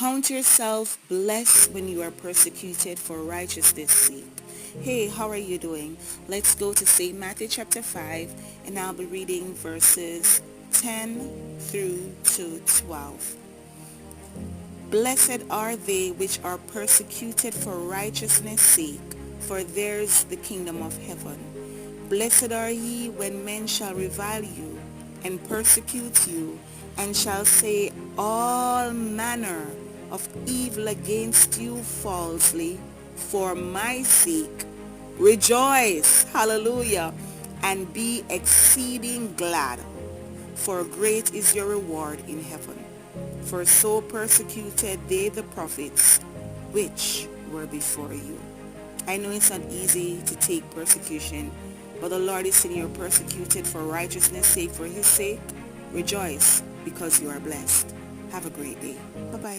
Count yourself blessed when you are persecuted for righteousness' sake. Hey, how are you doing? Let's go to St. Matthew chapter 5, and I'll be reading verses 10 through to 12. Blessed are they which are persecuted for righteousness' sake, for theirs the kingdom of heaven. Blessed are ye when men shall revile you, and persecute you, and shall say all manner of evil against you falsely, for my sake. Rejoice, hallelujah, and be exceeding glad, for great is your reward in heaven. For so persecuted they the prophets which were before you. I know it's not easy to take persecution, but the Lord is saying you're persecuted for righteousness' sake, for his sake. Rejoice, because you are blessed. Have a great day. Bye-bye.